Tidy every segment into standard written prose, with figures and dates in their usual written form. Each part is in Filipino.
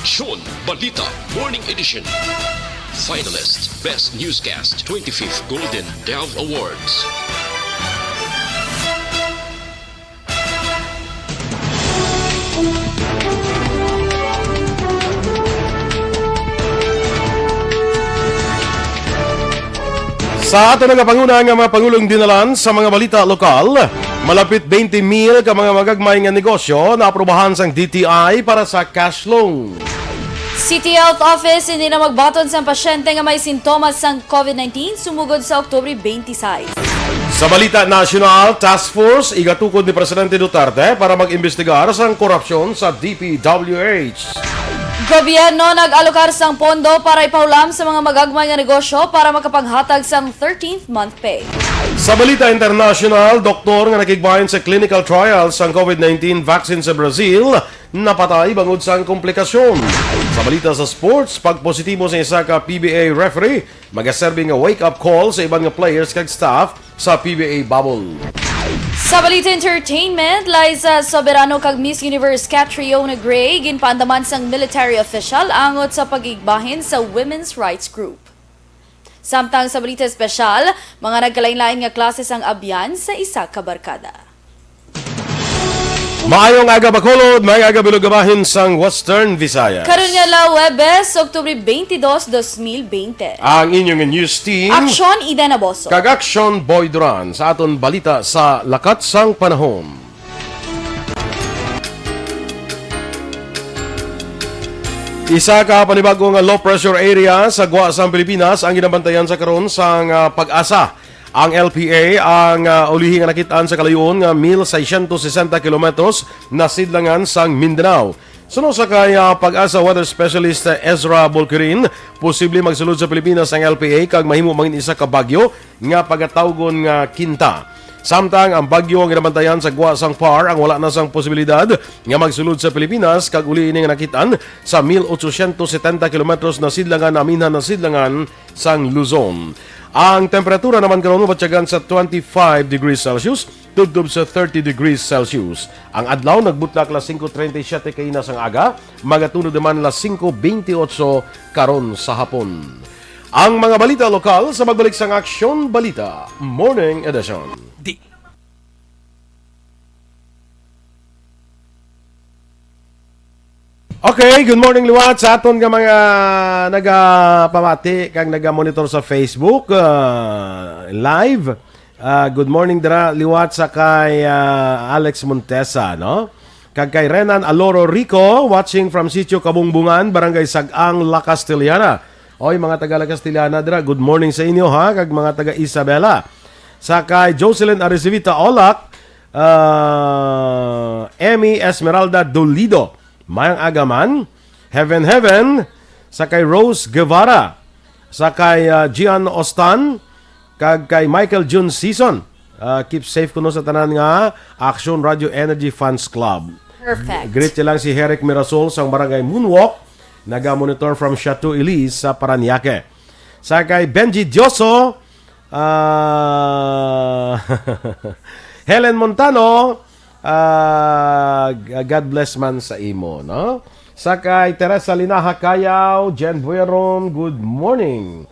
Aksyon Balita Morning Edition. Finalist Best Newscast 25th Golden Dove Awards. Sa ato nga panguna nga mga Pangulong dinalan sa mga balita lokal, malapit 20,000 ka mga magagmay nga negosyo na aprubahan sang DTI para sa cash loan. City Health Office hindi na magbaton sa pasyente nga may sintomas sang COVID-19 sumugod sa Oktubre 26. Sa balita national, task force igatukod ni Presidente Duterte para mag-imbestigar sa korupsyon sa DPWH. Gobyerno nag-alokar sang pondo para ipaulam sa mga magagmay nga negosyo para makapaghatag sang 13th month pay. Sa balita international, doktor nga nakigbahin sa clinical trials sang COVID-19 vaccine sa Brazil, napatay bangod sang komplikasyon. Sa balita sa sports, pag positibo sa isa ka PBA referee, magaserbi nga wake-up call sa ibang nga players kag staff sa PBA bubble. Sa balita entertainment, Liza Soberano kag Miss Universe Catriona Gray ginpaandaman sang military official angot sa pagigbahin sa women's rights group. Samtang sa balita espesyal, mga nagkalain-lain nga klase sang abyan sa isa ka barkada. Maayong aga Bacolod, maayong aga Bilugabahin sang Western Visayas. Karon nga la Huwebes, Oktubre 22, 2020. Ang inyong news team, Aksyon Ida Naboso. kag Action Boy Duran sa aton balita sa lakat sang panahon. Isa ka panibago nga low pressure area sa Gua sang Pilipinas ang ginabantayan sa karon sang Pag-asa. Ang LPA ang ulihi nga nakitaan sa kalayon nga 1,660 kilometros na sidlangan sang Mindanao. Suno sa kaya Pag-asa weather specialist Ezra Bolkerin, posible magsulod sa Pilipinas ang LPA kag mahimo mangin isa ka bagyo nga pagatawgon nga Kinta. Samtang ang bagyo ang ginabantayan sa Gua sang Par ang wala na sang posibilidad nga magsulod sa Pilipinas kag uli ini nga nakitaan sa 1,870 kilometros na sidlangan aminhan na sidlangan sang Luzon. Ang temperatura naman karon batyagan sa 25 degrees Celsius tudtob sa 30 degrees Celsius. Ang adlaw nagbutlak la 5:37 kaina sang aga, magatunod naman la 5:28 karon sa hapon. Ang mga balita lokal sa magbalik sang Aksyon Balita Morning Edition. Okay, good morning liwat sa aton nga mga nagapamati kag nagamonitor sa Facebook live. Good morning dira liwat sa kay Alex Montesa, no? Kag kay Renan Aloro Rico watching from Sitio Kabungbungan, Barangay Sag-ang, La Castellana. Oy mga taga La Castellana dira, good morning sa inyo ha, kag mga taga Isabela. Sa kay Jocelyn Arizevita Olac, Emmy Esmeralda Dolido, Mayang Agaman, Heaven, sa kay Rose Guevara, sa kay Gian Ostan, kag kay Michael June Season. Keep safe kuno sa tanan nga Action Radio Energy Fans Club. Perfect. Greet lang si Herrick Mirasol sa Barangay Moonwalk, naga-monitor from Chateau Elise sa Paranaque. Sa kay Benji Dioso, Helen Montano, God bless man sa imo, no? Sa kay Teresa Linaha Kayaw, Jen Bueron, good morning.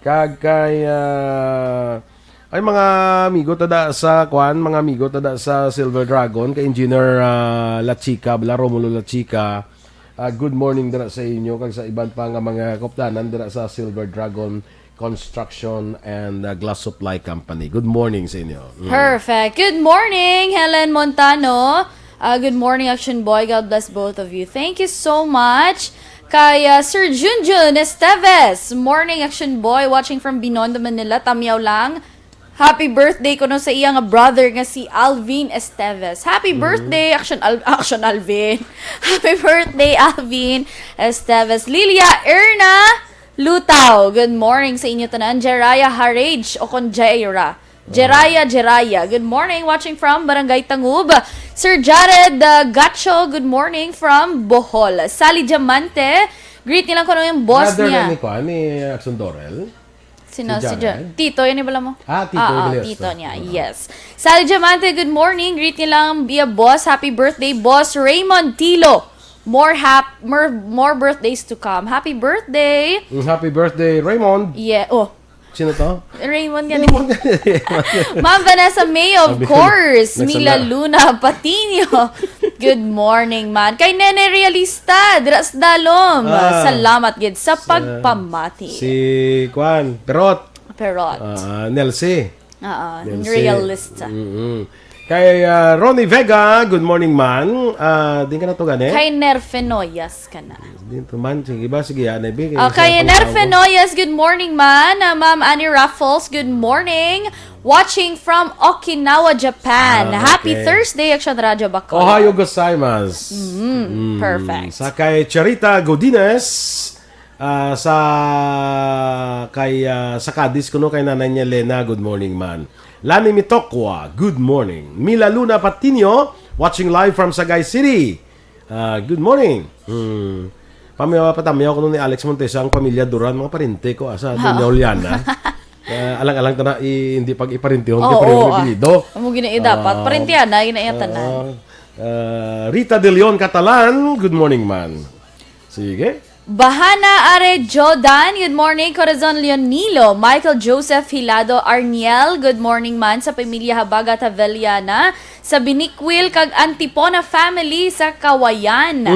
Kag kay ay mga amigo tada sa Kwan, mga amigo tada sa Silver Dragon, kay Engineer La Chica, Bla Romulo La Chica. Good morning dira sa inyo kag sa iban pa nga mga kopdanan dira sa Silver Dragon Construction and Glass Supply Company. Good morning sa inyo. Perfect. Good morning, Helen Montano. Good morning, Action Boy. God bless both of you. Thank you so much. Kay Sir Junjun Esteves. Morning, Action Boy. Watching from Binondo, Manila. Tamyaw lang. Happy birthday ko no sa iyang brother nga si Alvin Esteves. Happy birthday, Action Alvin. Happy birthday, Alvin Esteves. Lilia Erna Lutaw. Good morning sa inyo tanan. Jeraya Harage o kon Jaira. Jeraya. Good morning. Watching from Barangay Tangub. Sir Jared Gacho. Good morning from Bohol. Sally Diamante. Greet nilang ko yung boss Brother niya. ni Kwan, ni Axon Dorel. Sino? Si Si Jared? Tito, yan yung bala mo? Tito Iglesias. Tito niya, yes. Sally Diamante, good morning. Greet nilang via boss. Happy birthday, boss Raymond Tilo. more birthdays to come. Happy birthday! Happy birthday, Raymond. Yeah, oh. Sino to? Raymond ganun. Ma'am Vanessa May, of course. Mila Luna Patino. Good morning, man. Kay Nene Realista, Dras Dalom. Salamat, gid, sa pagpamati. Si Kwan, Perot. Perot. Nelsie. Realista. Kay Ronnie Vega, good morning, man. Di ka na to gani? Kay Nerfenoyas ka na. Dito man, sige ba? Sige, Anabi. Kay Nerfenoyas, good morning, man. Ma'am Annie Raffles, good morning. Watching from Okinawa, Japan. Okay. Happy Thursday, Action Radyo Bacolod. Ohayo gozaimasu. Perfect. Sa kay Charita Godines, sa Cadiz kuno kay nanay niya Lena, good morning, man. Lani Mitokwa, good morning. Mila Luna Patino, watching live from Sagay City. Good morning. Patamyaw ko nun ni Alex Montesa, ang pamilya Duran, mga parente ko, sa Dunya Uliana. Alang-alang na hindi pag iparintihon ka pa rin yung apelido. Amo gina'i dapat. Parentihan na, gina'yatanan. Rita De Leon Catalan, good morning, man. Sige. Bahana Are Jodan, good morning. Corazon Leonilo, Michael Joseph Hilado Arniel, good morning, man. Sa pamilya Habaga Taveliana, sa Binikwil kag Antipona family sa Kawayan.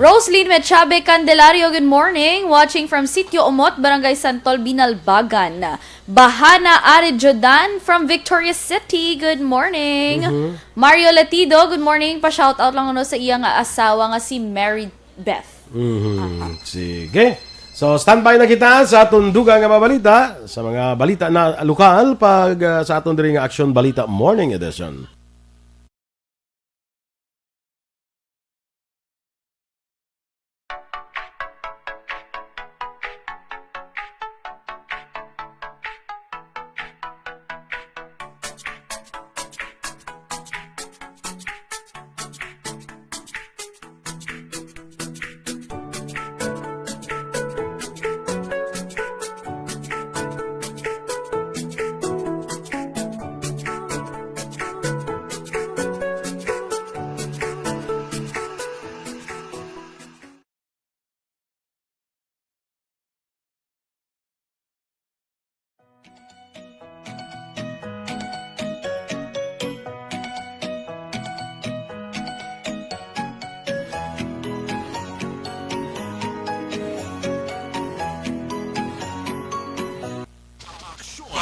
Roslyn Mechabe Candelario, good morning. Watching from Sitio Umot, Barangay Santol, Binalbagan. Bahana Are Jodan from Victoria City, good morning. Mario Latido, good morning. Pa-shoutout lang sa iyang asawa nga si Mary Beth. Sige. So, standby na kita sa atong dugang nga mabalita, sa mga balita na lokal pag sa atong diri nga Action Balita Morning Edition.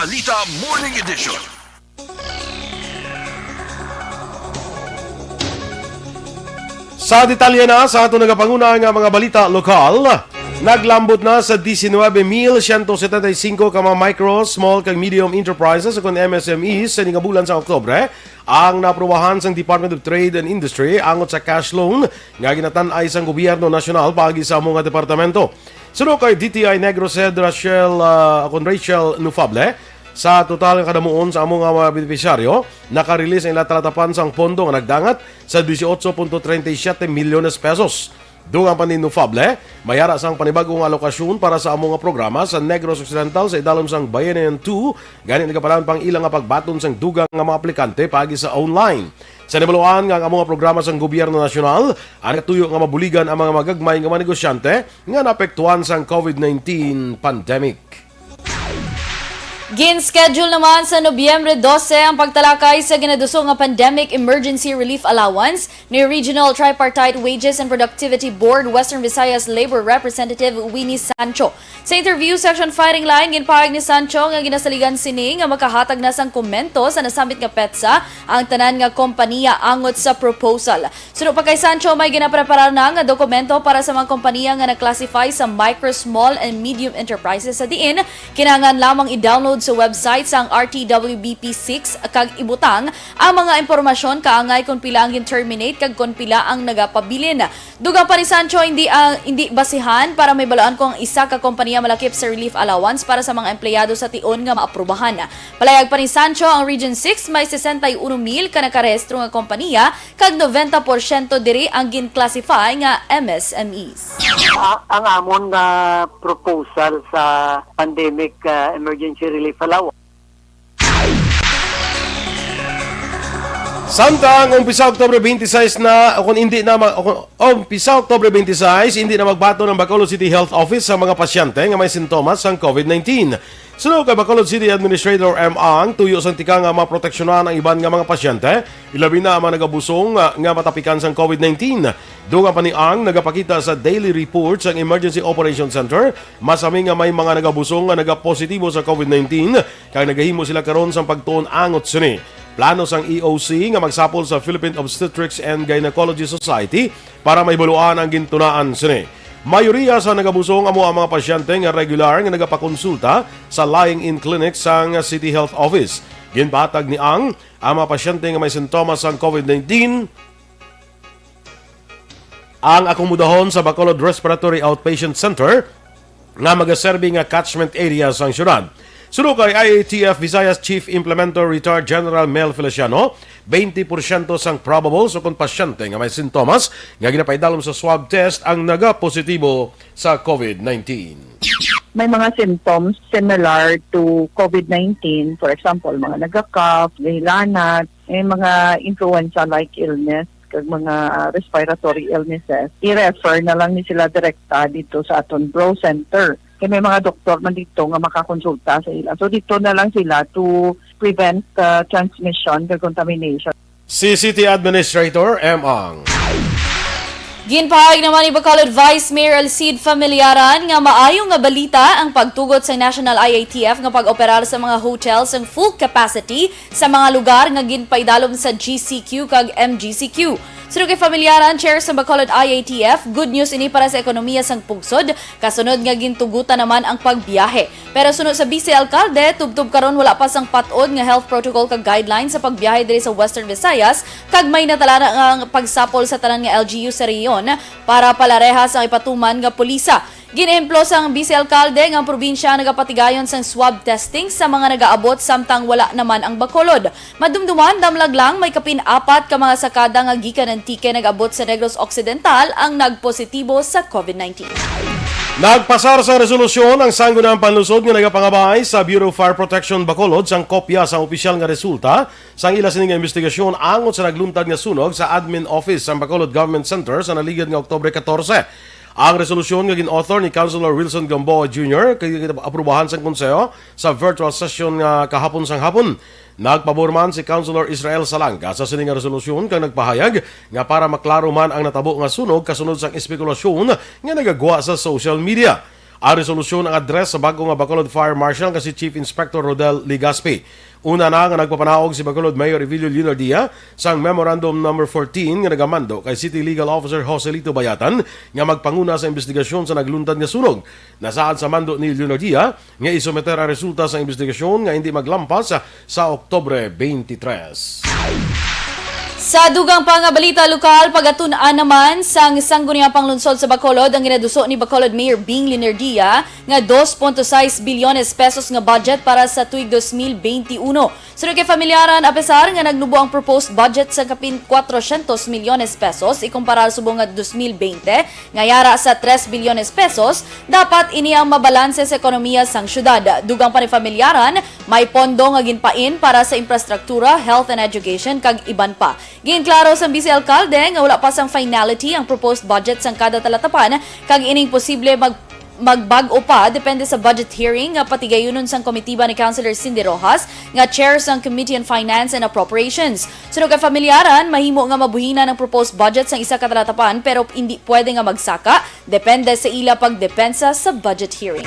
Balita Morning Edition. Sa detalye na sa ato nagapanguna nga mga balita lokal, naglambot na sa 19,175 ka mga micro, small kag medium enterprises kung MSMEs sa bulan sa Oktubre ang naaprubahan sa Department of Trade and Industry angot sa cash loan nga ginatan-ay sa gobyerno nasyonal pagi sa mga departamento. Suno kay DTI Negros Head Rachel Nufable, sa total nga kadamuon sa among mga benepisyaryo, naka-release ang latalatapan sang pondo nga nagdangat sa 18.37 milyones pesos. Dungang paninufable, mayara sang panibagong alokasyon para sa among programa sa Negros Occidental sa idalom sang Bayanan 2, ganit nagapalaan pang ilang nga pagbaton sang dugang nga mga aplikante pagi sa online. Sa nibaluan nga ang among programa sang gobyerno nasyonal, ang tuyo nga mabuligan ang mga magagmay nga mga negosyante nga naapektuhan sang COVID-19 pandemic. Gin-schedule naman sa Nobyembre 12 ang pagtalakay sa ginadusong nga Pandemic Emergency Relief Allowance ni Regional Tripartite Wages and Productivity Board Western Visayas Labor Representative Winnie Sancho. Sa interview section firing line, ginpahayag ni Sancho nga ginasaligan sini nga makahatag na sang komento sa nasambit nga petsa ang tanan nga kompanya angot sa proposal. Suno pa kay Sancho, may ginapreparar na nga dokumento para sa mga kompanya nga na-classify sa micro, small, and medium enterprises sa diin, kinahanglan lamang i-download sa website sang RTWBP6 kag ibutang ang mga impormasyon kaangay kung pila ang terminate kag kung pila ang nagapabilin. Dugang pa ni Sancho hindi basihan para may balaan kung isa ka kompanya malakip sa relief allowance para sa mga empleyado sa tion nga maaprubahan. Palayag pa ni Sancho ang Region 6 may 61,000 ka nakarehistro nga kompanya kag 90% diri ang gin-classify nga MSMEs. Ang amon na proposal sa pandemic emergency relief allowance. Samtang umpisa Oktubre 26 na kung hindi na umpisa Oktubre 26 hindi na magbato ng Bacolod City Health Office sa mga pasyente nga may sintomas ng COVID-19. Sunod kay Bacolod City Administrator M. Ang tuyo sang tika nga maproteksyonan ang iban nga mga pasyente, ilabi na ang mga nagabusong nga matapikan sang COVID-19. Duga pa ni Ang nagapakita sa daily reports ang Emergency Operations Center, masami nga may mga nagabusong nga nagapositibo sa COVID-19 kaya nagahimo sila karon sa pagtuon angot sini. Plano sang EOC nga magsapol sa Philippine Obstetrics and Gynecology Society para maibuluan ang gintunaan sini. Mayoriya sa nagabusong amo ang mga pasyente nga regular nga nagapakonsulta sa lying-in clinic sang City Health Office. Ginbatag ni Ang mga pasyente nga may sintomas sang COVID-19 ang akomodahon sa Bacolod Respiratory Outpatient Center nga magaserbi nga catchment area sang syudad. Sunod kay IATF Visayas Chief Implementer Retired General Mel Feliciano, 20% sang probable sa kung pasyente nga may sintomas nga ginapaidalom sa swab test ang naga-positibo sa COVID-19. May mga symptoms similar to COVID-19. For example, mga nagka-cough, gahilanat, mga influenza-like illness, kag mga respiratory illnesses. I-refer na lang ni sila direkta dito sa aton Bro Center. Kaya may mga doktor man dito nga makakonsulta sa ila. So dito na lang sila to prevent transmission or contamination. Si City Administrator M. Ang. Ginpahayag naman ni Bacolod Vice Mayor Alcide Familiaran nga maayo nga balita ang pagtugot sa National IATF nga pag-operar sa mga hotels ang full capacity sa mga lugar nga ginpaidalom sa GCQ kag MGCQ. Sunod kay Familiaran, Chair sa Bacolod IATF, good news ini para sa ekonomiya sang pungsod, kasunod nga gintugutan naman ang pagbiyahe. Pero sunod sa Vice Alcalde, tubtub karon wala pa sang patod nga health protocol kag guidelines sa pagbiyahe diri sa Western Visayas, kag may natala na ang pagsapol sa tanan nga LGU sa rehiyon para palarehas ang ipatuman nga pulisa. Ginemplo sang Vice Alcalde nga probinsya nagapatigayon sang swab testing sa mga nagaabot samtang wala naman ang Bacolod. Madumduman damlag lang may kapin-apat ka mga sakada nga gikan ng tike nagabot sa Negros Occidental ang nagpositibo sa COVID-19. Nagpasar sa resolusyon ang Sangguniang Panlusod nga nagapangabay sa Bureau of Fire Protection Bacolod sang kopya sa opisyal nga resulta sang ila sining investigasyon angot sa nagluntad nga sunog sa Admin Office sa Bacolod Government Center sa naligid nga Oktubre 14. Ang resolusyon nga gin-author ni Councilor Wilson Gamboa Jr. kay aprubahan sang konseho sa virtual session nga kahapon sang hapon. Nagpabor man si Councilor Israel Salangka sa sining nga resolusyon kang nagpahayag nga para maklaro man ang natabo nga sunog kasunod sang espekulasyon nga nagagwa sa social media. Ang resolusyon ang address sa bago nga Bacolod Fire Marshal kasi Chief Inspector Rodel Ligaspi. Una na nga nagpapanaog si Bacolod Mayor Evilio Leonardia sang Memorandum No. 14 nga nagamando kay City Legal Officer Joselito Bayatan nga magpanguna sa investigasyon sa nagluntad nga sunog. Nasaad sa mando ni Leonardia nga isometer ang resulta sa investigasyon nga hindi maglampas sa Oktubre 23. Sa dugang pangabalita lokal, pagatun-an naman sang Sangguniang Panglungsod sa Bacolod ang ginaduso ni Bacolod Mayor Bing Leonardia nga 2.6 bilyones pesos nga budget para sa tuig 2021. Sunod kay Familiaran, apesar nga nagnubo ang proposed budget sa kapin 400 milyones pesos ikumparar subong nga 2020 nga yara sa 3 bilyones pesos, dapat ini ang mabalanse sa ekonomiya sang syudad. Dugang pa ni Familiaran, may pondo nga ginpain para sa infrastruktura, health and education kag iban pa. Ginklaro sa Vice Alcalde nga wala pa sang finality ang proposed budget sang kada talatapan kag ining posible magbag-o pa depende sa budget hearing nga patigayunon sang komitiba ni Councilor Cindy Rojas nga chair sang Committee on Finance and Appropriations. Sunod kay Familiaran, mahimo nga mabuhina ng proposed budget sang isa ka talatapan pero hindi pwede nga magsaka depende sa ila pagdepensa sa budget hearing.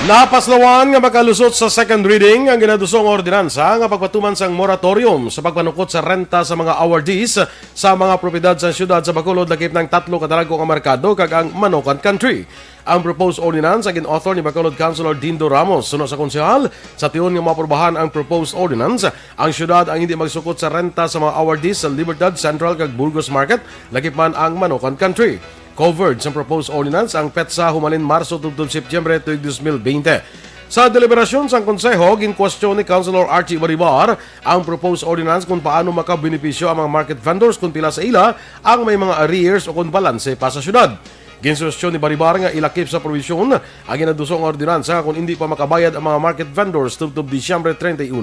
Napaslawan nga makalusot sa second reading ang ginadusong ordinansa nga pagpatuman sang moratorium sa pagpanukot sa renta sa mga awardees sa mga propiedad sa siyudad sa Bacolod lakip ng 3 kadalago nga merkado kag ang Manokan Country. Ang proposed ordinance ang gin-author ni Bacolod Councilor Dindo Ramos. Sunod sa konsehal, sa tiyon nga maaprubahan ang proposed ordinance, ang siyudad ang hindi magsukot sa renta sa mga awardees sa Libertad, Central kag Burgos Market lakip man ang Manokan Country. Covered sa proposed ordinance ang petsa humalin Marso tubtob Setyembre tuig 2020. Sa deliberasyon sang konseho, ginkwestiyon ni Councilor Archie Baribar ang proposed ordinance kung paano makabenepisyo ang mga market vendors kung pila sa ila ang may mga arrears o kung balanse pa sa syudad. Ginsusyon ni Baribar nga ilakip sa provisyon ang ginadusong ordinansa kung hindi pa makabayad ang mga market vendors tubtob Disyembre 31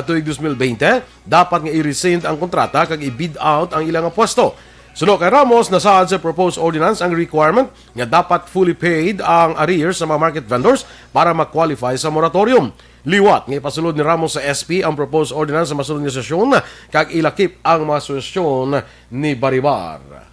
tuig 2020, dapat nga i-rescind ang kontrata kag i-bid out ang ilang pwesto. Sunod kay Ramos, nasaad sa proposed ordinance ang requirement nga dapat fully paid ang arrears sa mga market vendors para mag-qualify sa moratorium. Liwat nga ipasulod ni Ramos sa SP ang proposed ordinance sa masunod nga sesyon kag ilakip ang mga suwestyon ni Baribar.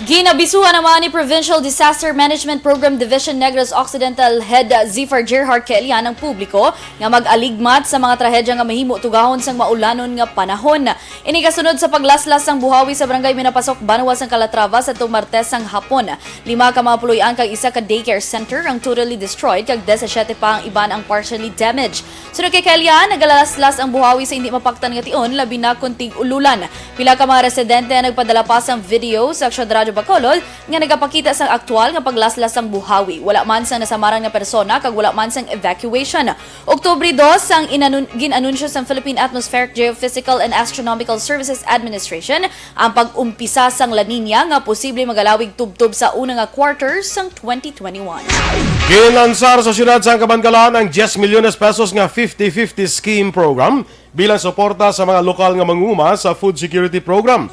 Ginabisuhan naman ni Provincial Disaster Management Program Division Negros Occidental Head Zifar Gerhard Kelian ng publiko nga mag-aligmat sa mga trahedya nga mahimo tugahon sang maulanon nga panahon. Ini kasunod sa paglaslas sang buhawi sa barangay Minapasok, Banwa sang Calatrava sa Martes sang hapon. 5 ka mga puloy-an kag isa ka daycare center ang totally destroyed kag 17 pa ang iban ang partially damaged. Sunod kay Kelian, nagalaslas ang buhawi sa hindi mapaktan nga tion labi na kuntig ululan. Pila ka mga residente ang nagpadala pa sang video sa Aksyon Radio Bacolod nga nagapakita sa aktual nga paglaslas sang buhawi. Wala man sang nasamarang nga persona kag wala man sang evacuation. Oktubre 2 sang ginanunsyo sa Philippine Atmospheric Geophysical and Astronomical Services Administration ang pag-umpisa sang La Nina nga posible magalawig tubtob sa unang nga quarter sang 2021. Kinlansar sa siyudad sa Kabangalan ang 10 milyones pesos nga 50-50 scheme program bilang suporta sa mga lokal nga manguma sa food security program.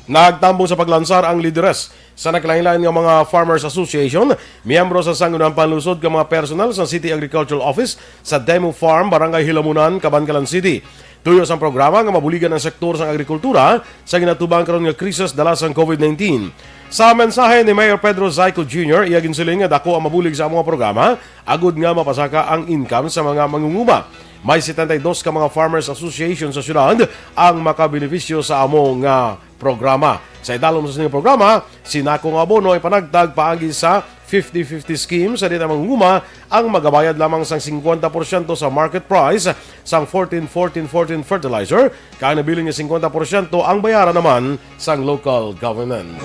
Nagtambong sa paglansar ang lideres sa nakalain-lain nga mga Farmers Association, miyembro sa sangguniang panlusod nga mga personal sa City Agricultural Office sa Demo Farm, Barangay Hilamunan, Cabangalan City. Tuyo sa programa nga mabuligan ang sektor sa agrikultura sa ginatubang karon nga krisis dala sa COVID-19. Sa mensahe ni Mayor Pedro Zayco Jr., iya ginsiling nga dako ang mabulig sa mga programa, agud nga mapasaka ang income sa mga mangunguma. May 72 ka mga Farmers Association sa syudad ang makabenepisyo sa among programa. Sa idalom sa sining programa, si Nako nga abono ay panagtag paagi sa 50-50 scheme sa dita mangunguma ang magabayad lamang sang 50% sa market price sang 14-14-14 fertilizer, kaya nabiling niya 50% ang bayaran naman sang local government.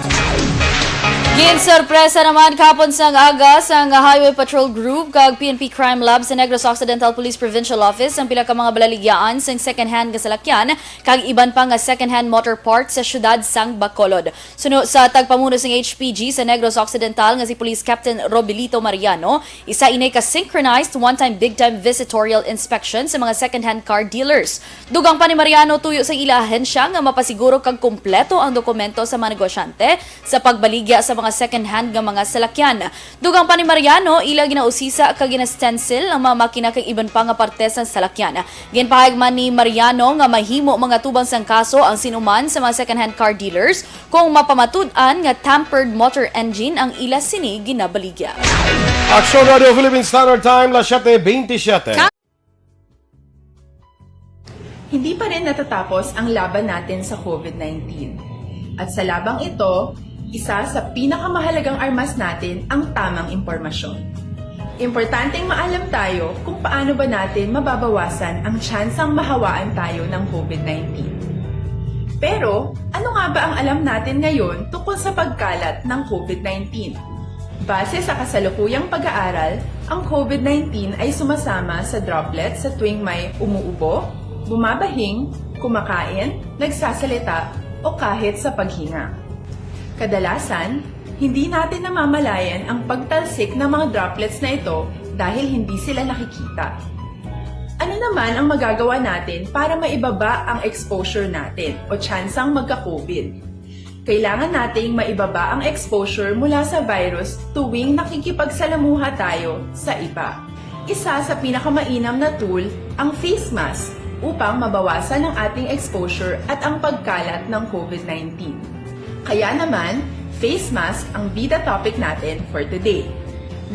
Ginsurpresa naman kapon sang aga sang Highway Patrol Group kag PNP Crime Lab sa Negros Occidental Police Provincial Office ang pila ka mga balaligyaan sang second-hand nga salakyan kag iban pa nga second-hand motor parts sa syudad sang Bacolod. Suno sa tagpamuno sang HPG sa Negros Occidental nga si Police Captain Robilito Mariano, isa inay ka synchronized one-time big-time visitorial inspection sa mga second-hand car dealers. Dugang pa ni Mariano tuyo sa ila ahensya nga mapasiguro kag kumpleto ang dokumento sa mga negosyante sa pagbaligya sa mga second-hand nga mga salakyan. Dugang pa ni Mariano, ila ginausisa kag gina-stencil ang mga makina kag iban pa nga parte sa salakyan. Ginpahayag man ni Mariano nga mahimo mga tubang sang kaso ang sinuman sa mga second-hand car dealers kung mapamatud-an nga tampered motor engine ang ila sini ginabaligya. Aksyon Radio Philippine Standard Time, las 7:27. Hindi pa rin natatapos ang laban natin sa COVID-19. At sa labang ito, isa sa pinakamahalagang armas natin ang tamang impormasyon. Importanteng maalam tayo kung paano ba natin mababawasan ang tsansang mahawaan tayo ng COVID-19. Pero, ano nga ba ang alam natin ngayon tungkol sa pagkalat ng COVID-19? Base sa kasalukuyang pag-aaral, ang COVID-19 ay sumasama sa droplets sa tuwing may umuubo, bumabahing, kumakain, nagsasalita, o kahit sa paghinga. Kadalasan, hindi natin namamalayan ang pagtalsik ng mga droplets na ito dahil hindi sila nakikita. Ano naman ang magagawa natin para maibaba ang exposure natin o tsansang magka-COVID? Kailangan nating maibaba ang exposure mula sa virus tuwing nakikipagsalamuha tayo sa iba. Isa sa pinakamainam na tool ang face mask upang mabawasan ang ating exposure at ang pagkalat ng COVID-19. Kaya naman, face mask ang bida topic natin for today.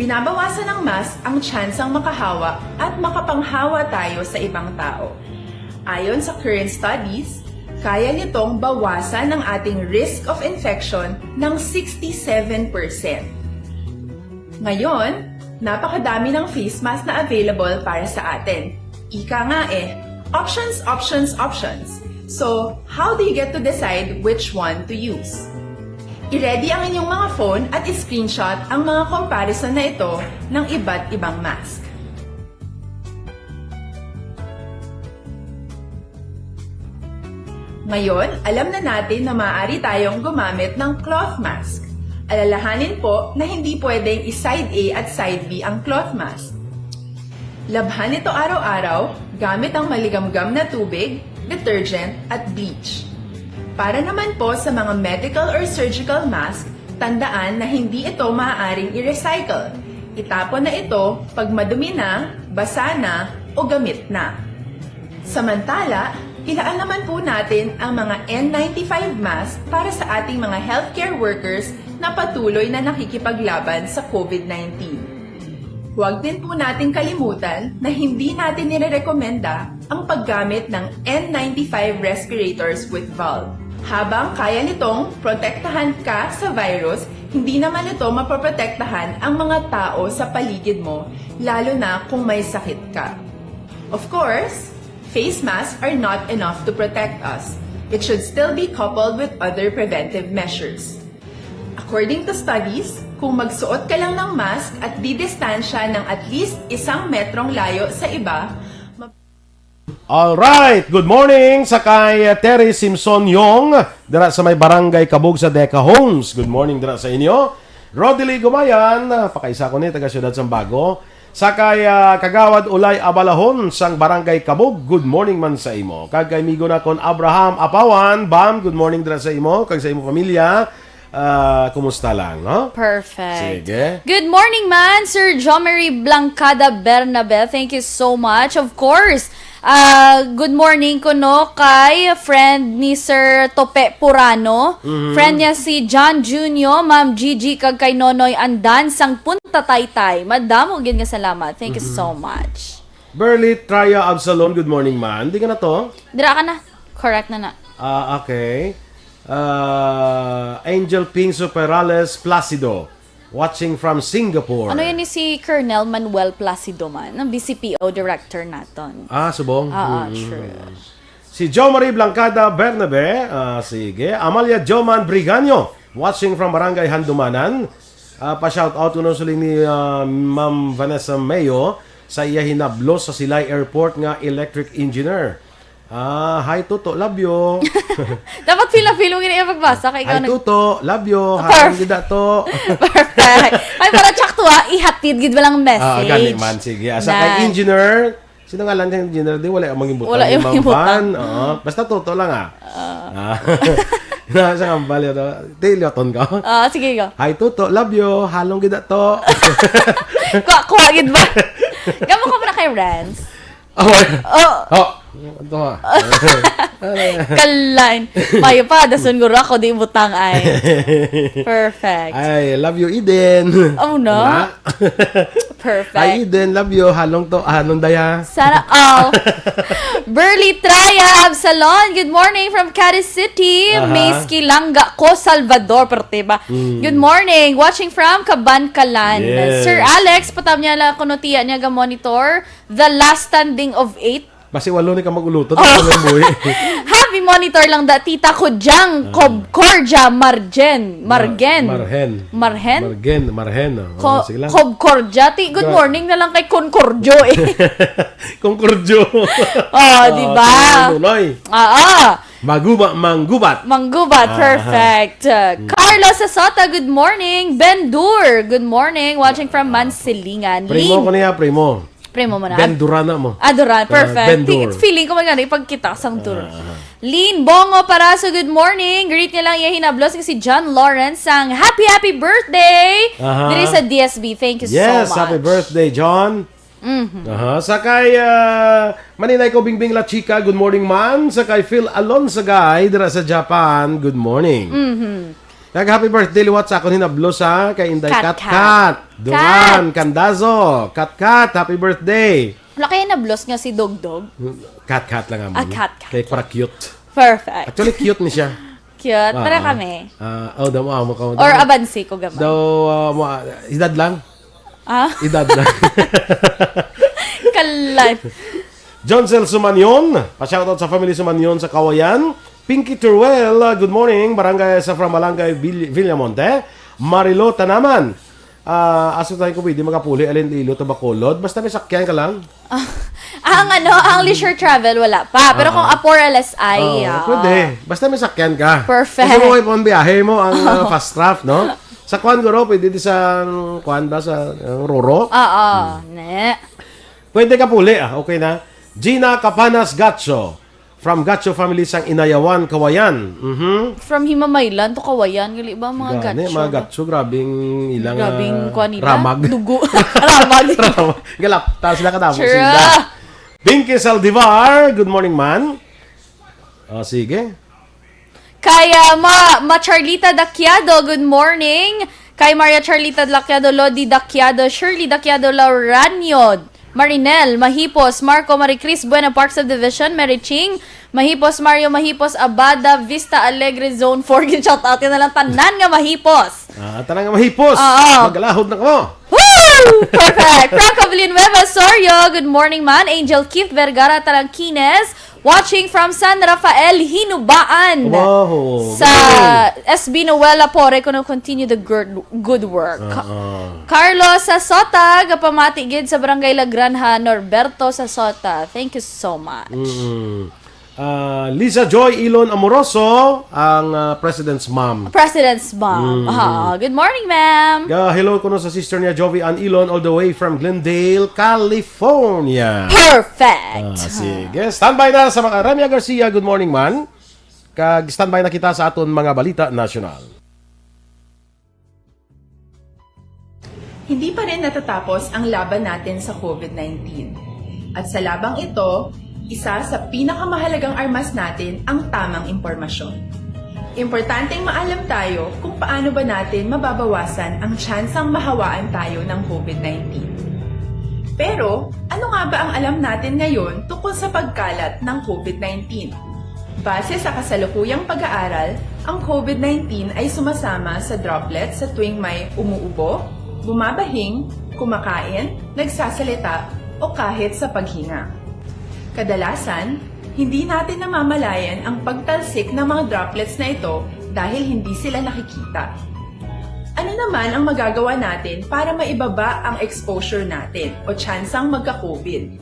Binabawasan ng mask ang tsansang makahawa at makapanghawa tayo sa ibang tao. Ayon sa current studies, kaya nitong bawasan ang ating risk of infection ng 67%. Ngayon, napakadami ng face mask na available para sa atin. Ika nga options, options, options. So, how do you get to decide which one to use? I-ready ang inyong mga phone at i-screenshot ang mga comparison na ito ng iba't ibang mask. Ngayon, alam na natin na maaari tayong gumamit ng cloth mask. Alalahanin po na hindi pwedeng i-side A at side B ang cloth mask. Labhan ito araw-araw gamit ang maligamgam na tubig, detergent at bleach. Para naman po sa mga medical or surgical mask, tandaan na hindi ito maaaring i-recycle. Itapon na ito pag madumi na, basa na, o gamit na. Samantala, ilaan naman po natin ang mga N95 mask para sa ating mga healthcare workers na patuloy na nakikipaglaban sa COVID-19. Huwag din po natin kalimutan na hindi natin nirerekomenda ang paggamit ng N95 respirators with valve. Habang kaya nitong protektahan ka sa virus, hindi naman ito mapoprotektahan ang mga tao sa paligid mo, lalo na kung may sakit ka. Of course, face masks are not enough to protect us. It should still be coupled with other preventive measures. According to studies, kung magsuot ka lang ng mask at didistansya ng at least 1 metrong layo sa iba, Alright, good morning sa kay Terry Simpson Yong dira sa may barangay Kabug sa Deca Homes. Good morning dira sa inyo. Rodely Gumayan, pakaisa ko ni taga Siyudad Sambago. Sa kay Kagawad Ulay Abalahon sang barangay Kabug. Good morning man sa imo. Kag kay migo na kon Abraham Apawan, Bam, good morning dira sa imo kag sa imo pamilya. Kumusta lang, no? Perfect. Sige. Good morning, man, Sir Jomery Blancada Bernabe. Thank you so much. Of course, good morning ko no kay friend ni Sir Tope Purano. Friend niya si John Junio, Ma'am Gigi kag kay Nonoy Andan sang Punta Taytay. Madamo gyud nga salamat. Thank you so much. Burley Traya Absalon, good morning man. Di ka na to? Dira ka na. Correct na na. Okay. Angel Pinso Perales Placido, watching from Singapore. Ano yun ni si Colonel Manuel Placido man, ng BCPO director naton. Subong. True. Si Jo Marie Blancada Bernabe, sige. Amalia Joman Briganyo, watching from Barangay Handumanan. Pa-shout out uno suling ni Ma'am Vanessa Mayo sa iya hinablos sa Silay Airport nga electric engineer. Hi Tuto, love you. Dapat feel mo gina pagbasa kay Hi ikaw Tuto, love you. Harang gida to. Perfect. Ay para check to ihatid gid ba lang message. Gani man sige. Asa kay engineer, sino nga lang yung engineer di wala amang imbutang. Wala yung imbutang. Basta Tuto lang Nasa kambal ito. Tilyoton ka. Sige go. Hi Tuto, love you. Halong gida to. Kuha gid ba? Gamo ka na kay Rance. Ito Kalan. Mayo pa, dasun guro ako di butang ay. Perfect. I love you, Eden. Oh no? Perfect. Hi, Eden. Love you. Halong to. Halong daya. Sana all. Burley Traya Absalon. Good morning from Cadiz City. Mace Kilanga ko, Salvador. Pertiba. Good morning. Watching from Kabankalan. Yes. Sir Alex, patam niya lang kunotiya niya ga-monitor. The Last Standing of 8. Basi walo ni ka maguluto. Happy monitor lang da tita ko Jang Korja Margen. Kob Korja. Good morning na lang kay Concordio eh. Concordio. Di ba? Nunoy. Manggubat. Perfect. Carlos Sasota, good morning. Ben Dur, good morning. Watching from Mansilingan. Primo ko niya, primo. Primo mo na. Ben Durana mo. Duran, perfect. Ben-Dur. Feeling ko maganda pag kita sang Dur. Lean Bongo Paraso, good morning. Greet niya lang yung hinablos si John Lawrence sang happy birthday. Diri sa DSB. Thank you so much. Yes, happy birthday, John. Sakay Maninay ko Bingbing La Chica, good morning man. Sakay Phil Alonsagay dira sa Japan, good morning. Happy birthday liwat sa akon hinablos kay Inday Kat. Duran Candazo. Kat, happy birthday. Wala kayo nablos nga si Dogdog? Kat lang ang Kat. Kay para cute. Perfect. Actually cute ni siya. Cute. Para kami. Daw mo ka. Or abansi ko gaman. Daw edad lang. Edad lang. Kalan. John Cel Sumanyon, pa-shoutout sa family Sumanyon sa Kawayan. Pinky Turwell, good morning. Barangay sa Malangay, Villamonte. Marilo Tanaman. Aso tayo ko, di makapuli. Alin ilo, tabakolod. Basta may sakyan ka lang. Ang leisure travel, wala pa. Pero kung Apor LSI, pwede. Basta may sakyan ka. Perfect. Kasi mo kayo pang biyahe mo, ang fast craft, no? Sa kwan guro, pwede di sa kwan ba sa Roro? Ne. Pwede ka puli okay na. Gina Capanas Gatcho from Gatcho family sang Inayawan, Kawayan. From Himamaylan to Kawayan, gali ba mga Gani, gatso? mga Gatcho, grabing ilang Grabing kwan nila. ramag. Dugo. Ramag. Galap, taas sila katapos. Sure. Pinky Saldivar, good morning man. Sige. Kaya ma Charlita Daquiado, good morning. Kay Maria Charlita Daquiado, Lodi Daquiado, Shirley Daquiado, Lauranyo, Marinel, Mahipos, Marco Maricris, Buena Park Subdivision, Mary Ching, Mahipos, Mario Mahipos, Abada, Vista Alegre, Zone 4. Shout out na lang tanan nga Mahipos. Tanang nga mahipos. Magalahod na kamo. Woo! Perfect. Franco Villanueva Sorio, good morning man. Angel Keith Vergara Talangkines, watching from San Rafael, Hinubaan. Wow. Sa SB Noela Pore, kuno continue the good work. Carlos Sasota, gapamati gid sa Barangay La Granja, Norberto Sasota. Thank you so much. Lisa Joy Ilon Amoroso, ang President's Mom. President's Mom. Good morning, ma'am. Hello ko sa sister niya Jovi Ann Ilon all the way from Glendale, California. Perfect. Sige. Standby na sa mga Ramya Garcia. Good morning man. Standby na kita sa aton mga balita nasyonal. Hindi pa rin natatapos ang laban natin sa COVID-19. At sa labang ito, isa sa pinakamahalagang armas natin ang tamang impormasyon. Importanteng maalam tayo kung paano ba natin mababawasan ang tsansang mahawaan tayo ng COVID-19. Pero, ano nga ba ang alam natin ngayon tungkol sa pagkalat ng COVID-19? Base sa kasalukuyang pag-aaral, ang COVID-19 ay sumasama sa droplets sa tuwing may umuubo, bumabahing, kumakain, nagsasalita, o kahit sa paghinga. Kadalasan, hindi natin namamalayan ang pagtalsik ng mga droplets na ito dahil hindi sila nakikita. Ano naman ang magagawa natin para maibaba ang exposure natin o tsansang magka-COVID?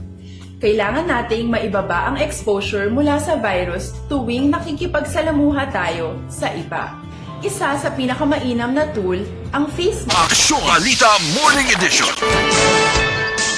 Kailangan nating maibaba ang exposure mula sa virus tuwing nakikipagsalamuha tayo sa iba. Isa sa pinakamainam na tool, ang face mask. Aksyonalita Morning Edition.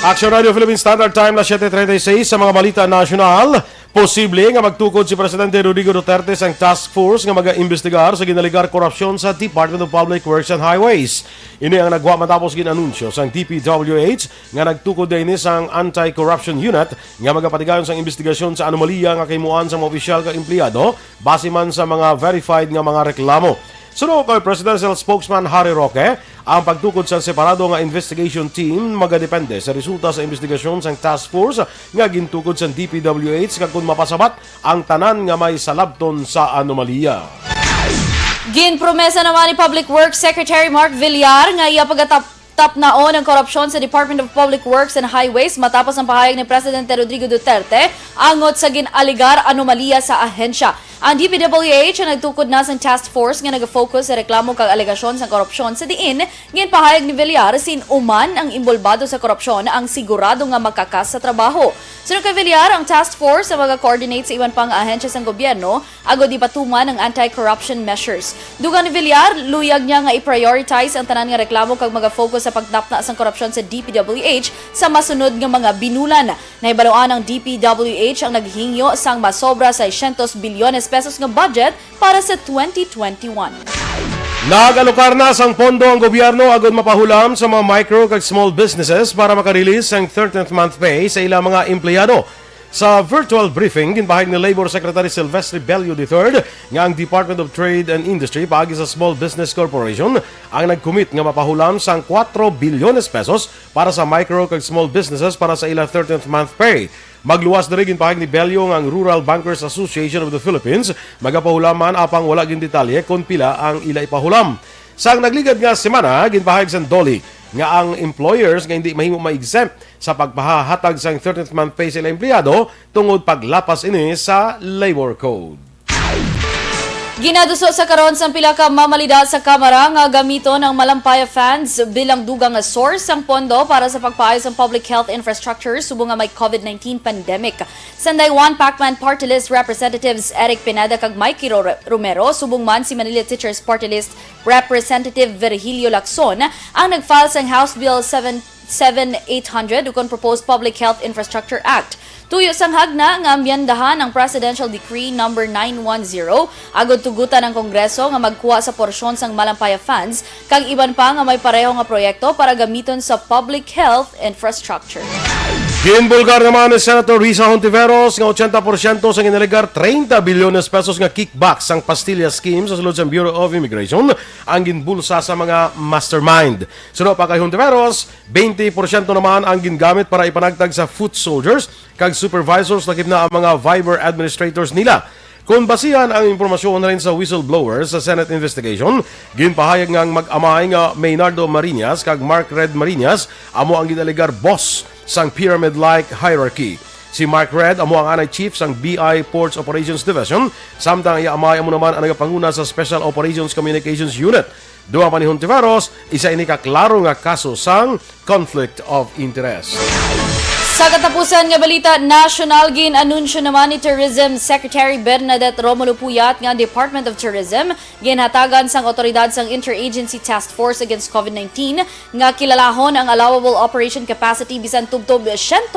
Action Radio Philippine Standard Time na 7:36 sa mga balita nasyonal. Posible nga magtukod si Presidente Rodrigo Duterte sa task force nga mag-imbestigar sa ginaligar korupsyon sa Department of Public Works and Highways. Ini ang nagwa matapos ginanunsyo sa DPWH nga nagtukod din sa Anti-Corruption Unit nga magapatigayon sa investigasyon sa anomalya nga kimuan sa mga opisyal ka empleyado base man sa mga verified nga mga reklamo. Sunod kay Presidential Spokesman Harry Roque, ang pagtukod sa separado nga investigation team magadepende sa resulta sa investigasyon sa task force nga gintukod sa DPWH kag kung mapasabat ang tanan nga may salabton sa anomalya. Ginpromesa naman ni Public Works Secretary Mark Villar nga iya pagtap naon ang korupsyon sa Department of Public Works and Highways matapos ang pahayag ni Presidente Rodrigo Duterte angot sa ginaligar anomalya sa ahensya. Ang DPWH ang nagtukod na sa task force nga nag-focus sa reklamo kag alegasyon sa korupsyon sa diin. Ginpahayag ni Villar sin uman ang imbolbado sa korupsyon ang sigurado nga makakas sa trabaho. Sunod kay Villar, ang task force sa mag-coordinate sa iban pang ahensya sa gobyerno agod ipatuman ang anti-corruption measures. Dugang ni Villar, luyag niya nga i-prioritize ang tanan nga reklamo kag mag-focus sa pagtapna sa korupsyon sa DPWH sa masunod nga mga binulan. Nahibaluan ang DPWH ang naghingyo sang masobra sa 600 bilyones pesos nga budget para sa 2021. Nagalokar na sang pondo ang gobyerno agad mapahulam sa mga micro kag small businesses para makarelease ang 13th month pay sa ilang mga empleyado. Sa virtual briefing, ginpahayag ni Labor Secretary Silvestre Bello III nga ang Department of Trade and Industry paagi sa Small Business Corporation ang nagcommit nga mapahulam sang 4 bilyones pesos para sa micro kag small businesses para sa ilang 13th month pay. Magluwas na rin ginpahayag ni Bello ang Rural Bankers Association of the Philippines magapahulaman apang wala gin detalye kung pila ang ila ipahulam. Sang nagligad nga semana, ginpahayag sa Dolly nga ang employers nga hindi mahimo ma-exempt sa pagpahahatag sang 13th month pay sa ilang empleyado tungod paglapas ini sa Labor Code. Ginaduso sa karon sa pila ka mamalidad sa Kamara nga gamito ng Malampaya fans bilang dugang nga source ang pondo para sa pagpaayos ng public health infrastructure subong nga may COVID-19 pandemic. Sanday One Pacman Party List Representatives Eric Pineda kag Mikey Romero subong man si Manila Teachers Party List Representative Virgilio Lacson ang nag-file sang House Bill 7800 ukon Proposed Public Health Infrastructure Act. Tuyo sang hagna nga ambyandahan ang Presidential Decree No. 910 agod tugutan ng Kongreso nga magkuha sa porsyon sang Malampaya funds kag iban pa nga may pareho nga proyekto para gamiton sa public health infrastructure. Ginbulgar naman ni Senator Risa Hontiveros nga 80% sa ginalegar 30 bilyones pesos nga kickback sang Pastilla scheme sa sulod sa Bureau of Immigration ang ginbulsa sa mga mastermind. Suno pa kay Hontiveros, 20% naman ang gingamit para ipanagtag sa foot soldiers kag supervisors lakip na ang mga Viber administrators nila. Kung basihan ang impormasyon na rin sa whistleblowers sa Senate investigation, ginpahayag ngang mag-amay nga Maynardo Marinas kag Mark Red Marinas amo ang ginalegar boss sang pyramid-like hierarchy. Si Mark Red amo ang anay chief sang BI Ports Operations Division, samtang iamay amo naman ang nagapanguna sa Special Operations Communications Unit. Duha pa ni Hontiveros, isa ini kaklaro nga kaso sang conflict of interest. Sa katapusan nga balita, national gin-anunsyo naman ni Tourism Secretary Bernadette Romulo Puyat nga Department of Tourism ginhatagan sang otoridad sang Interagency Task Force Against COVID-19 nga kilalahon ang allowable operation capacity bisan tubtob 100%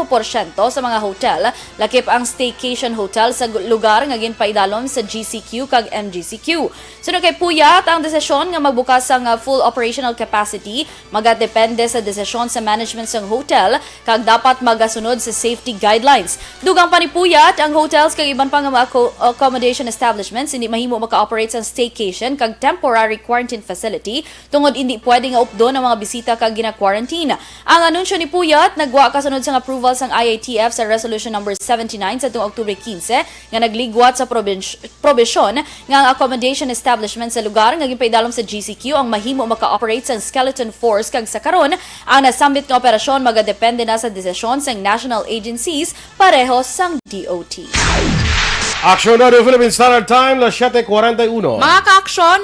sa mga hotel, lakip ang staycation hotel sa lugar nga ginpaidalom sa GCQ kag MGCQ. Sunod kay Puyat, ang desisyon nga magbukas sang full operational capacity magadepende sa desisyon sa management sang hotel kag dapat magasunod sa safety guidelines. Dugang panipuyat, ang hotels kag iban pang mga accommodation establishments hindi mahimo maka-operate sa staycation kag temporary quarantine facility tungod hindi pwede nga updo ng mga bisita kag gina-quarantine. Ang anunsyo ni Puyat nagwa kasunod sang approval sang IATF sa Resolution No. 79 sa tuong Oktubre 15 nga nagligwat sa probisyon nga ang accommodation establishment sa lugar nga ginpaidalom sa GCQ ang mahimo maka-operate sa skeleton force kag sa karon ang nasambit nga operasyon magadepende na sa desisyon sa national agencies pareho sang DOT. Action na Philippine Standard Time, las 7:41. Mga ka-aksyon,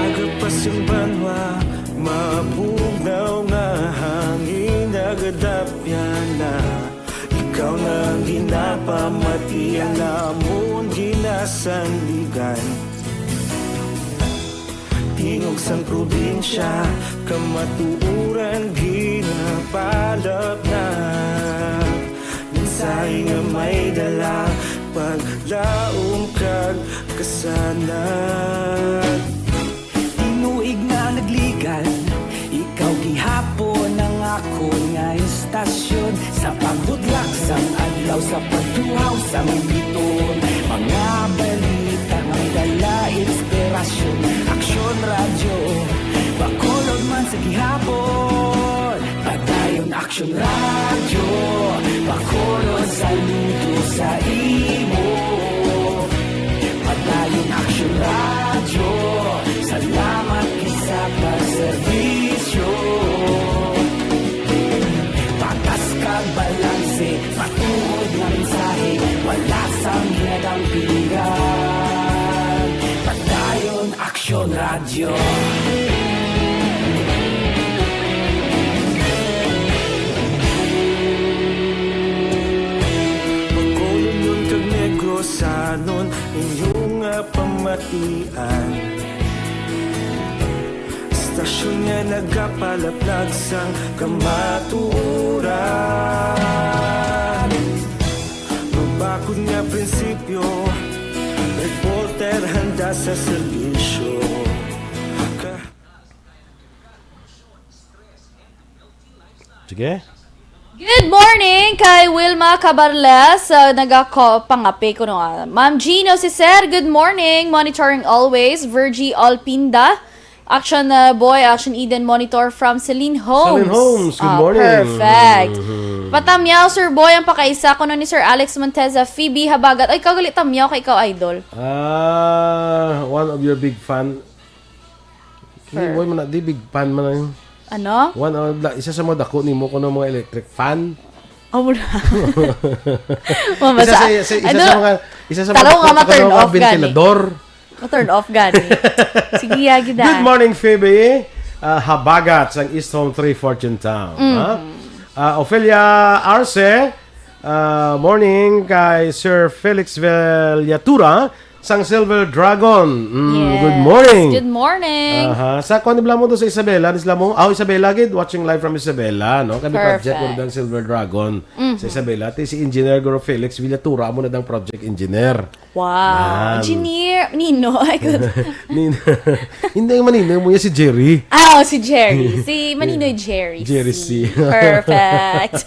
Agapasumbanwa, mapugnaw nga hangin nagadapyan na. Ikaw na ginapamatian namon ginasandigan. Tingog sang probinsya, kamatuuran ginapalap na. Minsay nga may dala, paglaom kag kasanat. Tinuig nga nagligan, ikaw gihapon ang ako nga istasyon. Sa pagbudlak sang adlaw, sa pagtuhaw sang biton. Mga balita nga dala inspirasyon. Aksyon radyo, bakolog man sa gihapon. Padayon aksyon radyo, bakolog sa luto sa imo. Padayon aksyon radyo, salamat isa pagserbisyo. Patas kag balanse, patuod nga mensahe, wala sang hinagang pilihan. Padayon aksyon radyo. Bakolong nun kag negrosanon, inyong nga pamatian. Stasyon nga nagapalaplag sang kamaturan. Mabakod nga prinsipyo, reporter handa sa serbisyo. Sige. good morning kay Wilma Cabarles, nagaka-pangape ko nga. Ma'am Gino si Sir, good morning, monitoring always, Virgie Alpinda, Action Boy, Action Eden Monitor from Celine Holmes. Celine Holmes, good morning. Perfect. Patamyaw, Sir Boy, ang pakaisa ko ni Sir Alex Monteza, Phoebe Habagat. Ay, kagulit tamyaw kay ikaw, idol. One of your big fan. Boy, man, di big fan man yun. Ano? Isa sa mga dako ni mo ko ng mga electric fan. Oh, muna. Mamasa. Isa sa Taro nga ma-turn off gani. ventilador. Ma-turn off gani. Sige, yagi da. Good morning, Phoebe. Habagat sa East Home 3 Fortune Town. Ophelia Arce. Morning kay Sir Felix Villatura sang Silver Dragon. Yes. Good morning. Good morning. Sa kuan nila mo do sa Isabela, nisla mo. Isabela gid watching live from Isabela, no? Kami Perfect. project mo ng Silver Dragon sa Isabela. Ti si Engineer Goro Felix Villatura mo na dang project engineer. Wow. Engineer. Nino. Ay, good. Hindi yung manino mo si Jerry. Si Jerry. Si Maninoy Jerry. Jerry C. Perfect.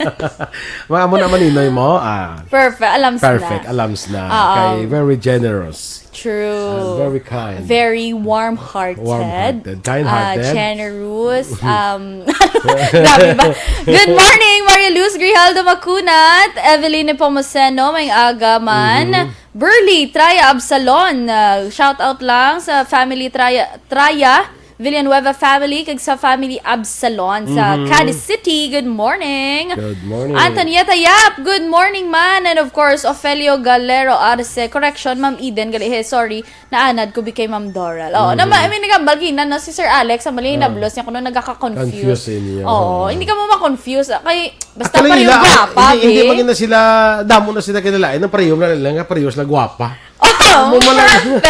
Mga mo na maninoy mo. Perfect. Alams Perfect. na. Alams na. Kay very generous. True. Very kind. Very warm-hearted. Warm-hearted. Kind-hearted. Generous. Grabe ba? Good morning, Maria Luz Grijaldo Macunat, Eveline Pomoseno, may agaman. Burley, Traya Absalon. Shout out lang sa family Traya Villanueva family, kag sa family Absalon sa Cadiz City. Good morning. Good morning. Antonieta Yap, good morning man. And of course, Ofelio Galero Arce. Correction, Ma'am Eden Galihe, sorry. Naanad ko kay Ma'am Doral. I mean, nagabalginan na si Sir Alex, ang mali nablos niya kuno nagkaka-confuse. Confuse niya. Hindi ka mo ma-confuse. Kay, basta Actually, pa yung gwapa, hindi maging na sila, damo na sila kinalain, ng parehong na lang, parehong sila gwapa. Perfect!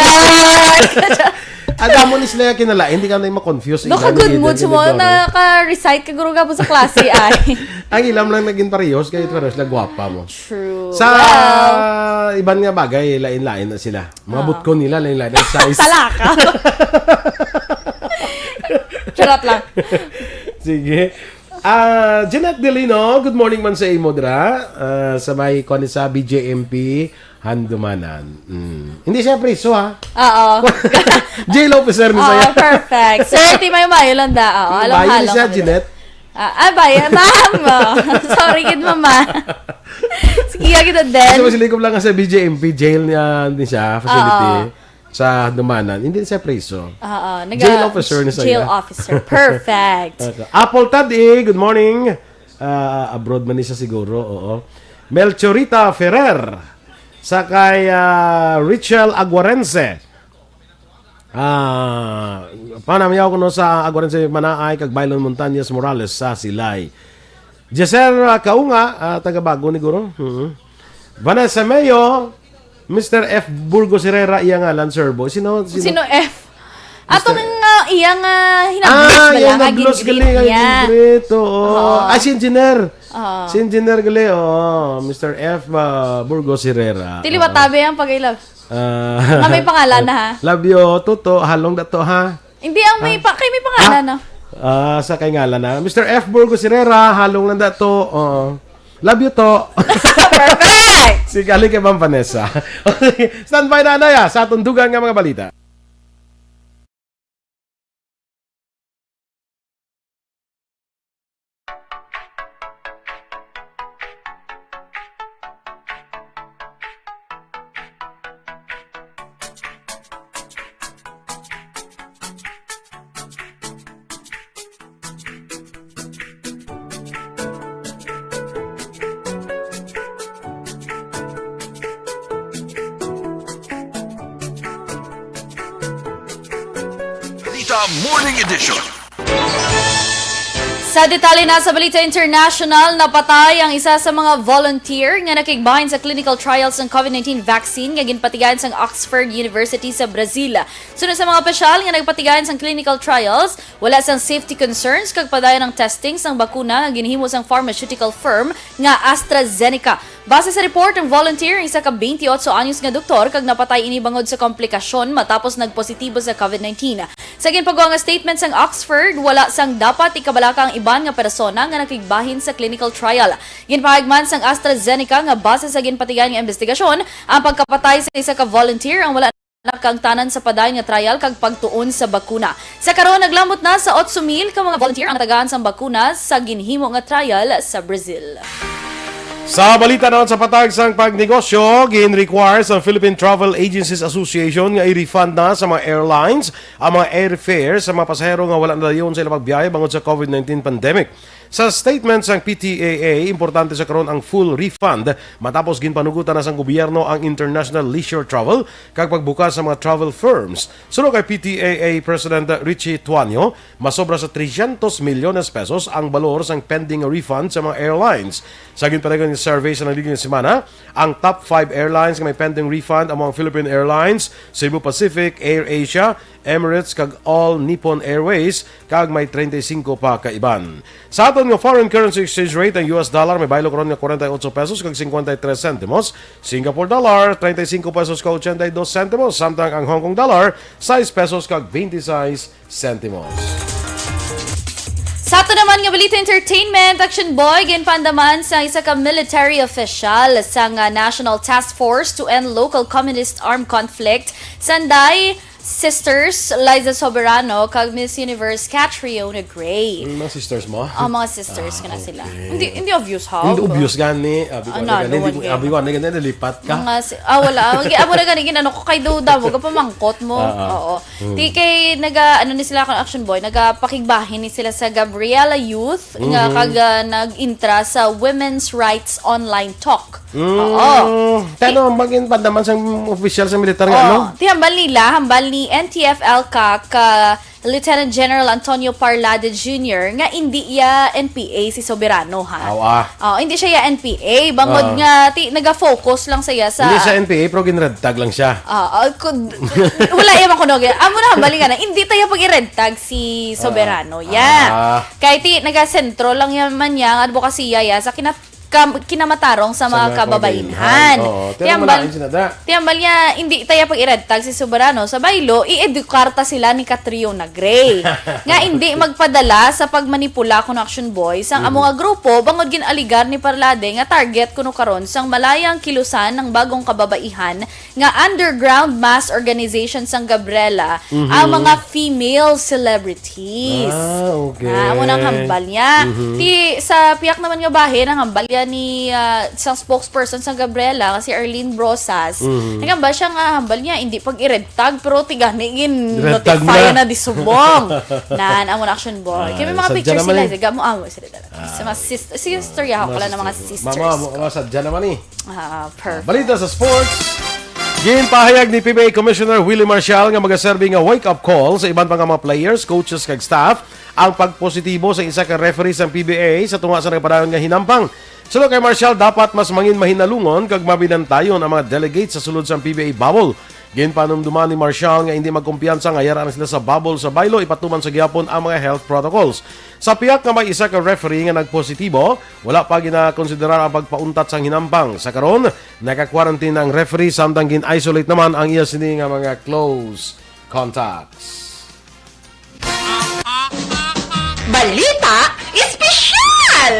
Damo ni sila kinalain, hindi ka na ma-confuse. Doka good mood mo, naka-recite ka guro ka po sa klase ay. Ang ilam lang naging parehos, kaya parehos sila gwapa mo. True. Sa iban nga bagay, lain-lain na sila. Mga butko nila, lain-lain na size. Talaka. Charot lang. Sige. Jeanette Delino, good morning man sa Imodra. Sa may kwan sa BJMP, Handumanan. Hindi siya priso, ha? Oo. Jail officer ni saya. Perfect. Sir, di may mayo lang da. Bayo ni siya, Jeanette. Bayo. Ma'am. Sorry, kid mama. Sige, kita din. Kasi masilikom lang sa BJMP, jail niya din siya, facility. Sa Handumanan. Hindi siya priso. Jail officer ni saya. Jail officer. Perfect. Apple Tadi, good morning. Abroad man niya siguro, oo. Melchorita Ferrer. Sa kay Richel Aguarense. Panamyaw ko no sa Aguarense Manaay kag Bailon Montañas Morales sa Silay. Jeser Kaunga, taga Bago ni Guro. Vanessa Mayo, Mr. F. Burgos Herrera, iya nga Lancerbo. Sino F? Atong iyang hinablos ba lang agin grade niya. Si Engineer. Si Engineer gali, Mr. F. Burgos Herrera. Tiliwatabi ang pag-ilab. Nga may pangalan na ha? Love you, Tuto. Halong dato ha? Hindi, ang may pangalan na. Sa kay ngalan na. Mr. F. Burgos Herrera, halong lang dato. Love you to. Perfect! Sige, alin kay Ma'am Vanessa. Stand by na Anaya sa tundugan nga mga balita. Morning Edition. Sa detalye na sa Balita International, napatay ang isa sa mga volunteer nga nakigbahin sa clinical trials ng COVID-19 vaccine nga ginpatigayan sa Oxford University sa Brazil. Sunod sa mga opisyal nga nagpatigayan sa clinical trials, wala sang safety concerns kag padayon ng testing sang bakuna nga ginhimo sang pharmaceutical firm nga AstraZeneca. Base sa report ng volunteer, isa ka 28 anyos nga doktor kag napatay ini bangod sa komplikasyon matapos nagpositibo sa COVID-19. Sa ginpagawa nga statement sang Oxford, wala sang dapat ikabalaka ang iban nga persona nga nakigbahin sa clinical trial. Ginpahagman sang AstraZeneca nga base sa ginpatigayan nga investigasyon, ang pagkapatay sa isa ka volunteer ang wala kang tanan sa padayon nga trial kag pagtuon sa bakuna. Sa karon naglamot na sa 8,000 ka mga volunteer ang tagaan sa bakuna sa ginhimo nga trial sa Brazil. Sa balita naman sa patag sang pagnegosyo, gin-requires ang Philippine Travel Agencies Association nga i-refund na sa mga airlines ang mga airfare sa mga pasahero nga wala na dayon sa ilang pagbiyahe bangod sa COVID-19 pandemic. Sa statement sang PTAA, importante sa karon ang full refund matapos ginpanugutan na sang gobyerno ang international leisure travel kag pagbukas sa mga travel firms. Sunod kay PTAA President Richie Tuanyo, masobra sa 300 milyones pesos ang balor sang pending refund sa mga airlines. Sa ginpanagan ng survey sa naliging semana, ang top 5 airlines nga may pending refund among Philippine Airlines, Cebu Pacific, Air Asia, Emirates kag All Nippon Airways kag may 35 pa kaiban. Sa aton nga foreign currency exchange rate, ang US dollar may baylo karon nga 48 pesos kag 53 centimos, Singapore dollar 35 pesos kag 82 centimos, samtang ang Hong Kong dollar 6 pesos kag 26 centimos. Sa ato naman nga balita entertainment, Action Boy, ginpandaman sa isa ka military official sa nga National Task Force to End Local Communist Armed Conflict, Sanday Sisters Liza Soberano kag Miss Universe Catriona Gray. Mga sisters mo? Mga sisters ka na sila. Hindi obvious how. Hindi obvious gani. Abi ko na gani nalipat ka. Wala. Amo na gani ginano ko kay duda mo kapamangkot mo. Oo. Di kay ni sila kan Action Boy, nagapakigbahin ni sila sa Gabriela Youth nga kag nag-intra sa Women's Rights Online Talk. Oo. Pero maging pandaman sa official sa militar nga, no? Ti hambal ni NTF-ELCA ka Lieutenant General Antonio Parlade Jr. nga hindi iya NPA si Soberano, ha? Hindi siya ya NPA. Bangod nga, naga-focus lang siya sa... Hindi siya NPA, pero ginred tag lang siya. Wala iya makunog. Amo na hambali nga na, hindi tayo pag-red tag si Soberano. Kaya naga-sentro lang yaman niya ang advokasya sa kinamatarong sa mga kababaihan. Tiyambal niya, hindi tayo pag iredtag si Soberano sa baylo, i-edukarta sila ni Catriona Gray. Nga hindi magpadala sa pagmanipula kuno Action Boys ang mga grupo bangod ginaligar ni Parlade nga target kuno karon sang malayang kilusan ng bagong kababaihan nga underground mass organization sang Gabriela ang mga female celebrities. Amo nang hambal niya. Sa piyak naman nga bahin ang hambal ni isang spokesperson sa Gabriela kasi Arlene Brosas. Nagamba siya nga hambal niya hindi pag i-red tag pero tigani notify na di subong. Amo na Action Boy. Kaya may mga pictures sila. Gamo sila dala. Sa mga sister ako pala ng mga sisters. Mama, sadya naman Perfect. Balita sa sports. Ginpahayag ni PBA Commissioner Willie Marcial nga magaserve nga wake-up call sa iban pang mga players, coaches kag staff ang pagpositibo sa isa ka referee sa PBA sa tunga sa nagpadayon nga hinampang. Sulod kay Marcial, dapat mas mangin mahinalungon kag mabinantayon ang mga delegates sa sulod sa PBA bubble. Ginpanumduman ni Marcial nga hindi magkumpiyansa nga yaraan sila sa bubble sa baylo ipatuman sa gihapon ang mga health protocols. Sa piyak nga may isa ka referee nga nagpositibo, wala pa ginakonsiderar ang pagpauntat sang hinampang. Sa karon, naka-quarantine ang referee samtang gin-isolate naman ang iya sini nga mga close contacts. Balita espesyal!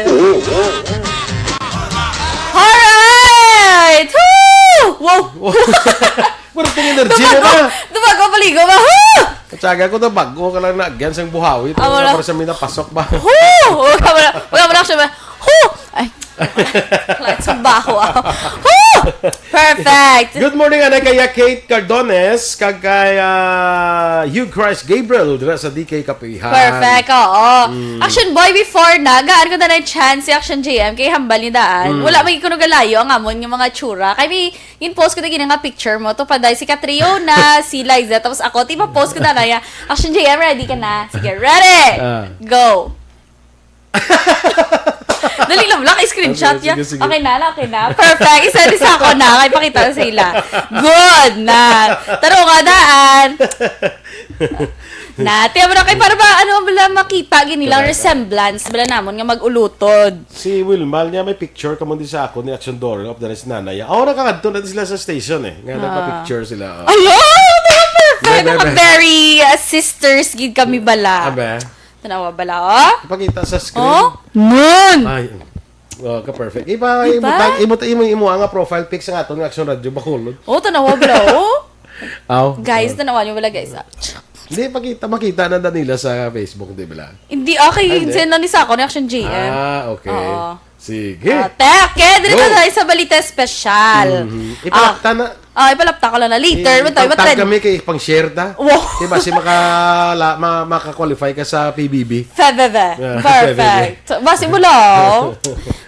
Alright! Woo! Wow! Puro itong energy mo ba? Dumago, paligo ba? Woo! Katsaga ko na bago ka lang na again sang buhawi. Ito Wala. para sa mina pasok ba? Woo! Wala mo na siya ba? Woo! Ay, Let's baho ako. Woo! Perfect! Good morning, anay kaya Kate Cardones, kag kay Hugh Christ Gabriel, dira sa DK Kapihan. Perfect, oo. Action Boy, before na, gaan ko na na chance si Action JM kay hambal ni Daan. Wala magikuno galayo ang amon yung mga tsura. Kaya may in-post ko na gina nga picture mo. To paday si Catriona, si Liza, tapos ako, post ko na na. Action JM, ready ka na? Sige, ready! Go! Dali lang, screenshot niya. Sige. Okay na. Perfect. Isa ako na. Kaya pakita na sila. Good na. Taro nga daan. Tiyan mo na kayo para ba, makita ginilang resemblance. Bala namon nga mag-ulutod. Si Wilmal niya may picture kamon di sa ako ni Action Door of the rest nanay. Nakakadto na sila sa station Nga nagpa-picture sila. Perfect. Very sisters gid kami bala. Abe. Tanawa bala, Ipakita sa screen. Nun! Ay, ka-perfect. Imo ang profile pic sa ato ng Action Radio Bacolod. Tanawa bala, Aw. Guys, tanawan nyo wala guys. Hindi, makita na nila sa Facebook, di ba? Hindi, okay. Hindi. Send na ni Sako ni Action JM. Okay. Oo. Sige. Teke, dito Go. tayo sa balita special. Ipalakta na. Ipalapta ko lang na later. Tag kami kay pang-share ta. Wow. Diba, kasi maka-qualify ka sa PBB. Yeah, Perfect. Basi mo lang.